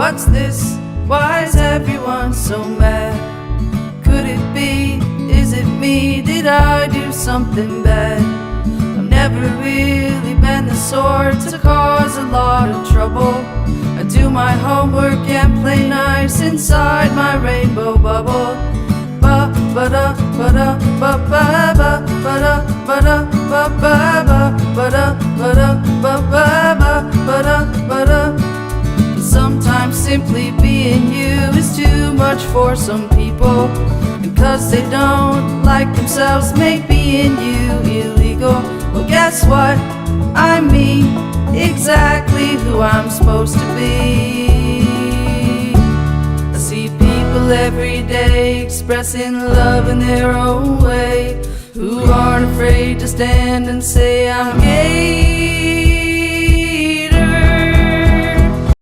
What's this? Why is everyone so mad? Could it be? Is it me? Did I do something bad? I've never really been the sort to cause a lot of trouble. I do my homework and play nice inside my rainbow bubble. Ba ba da ba da ba ba ba ba da ba da ba ba ba ba da ba da ba ba ba ba da ba da. Sometimes simply being you is too much for some people, and 'cause they don't like themselves make being you illegal. Well, guess what? I'm me, exactly who I'm supposed to be. I see people every day expressing love in their own way, who aren't afraid to stand and say I'm gay.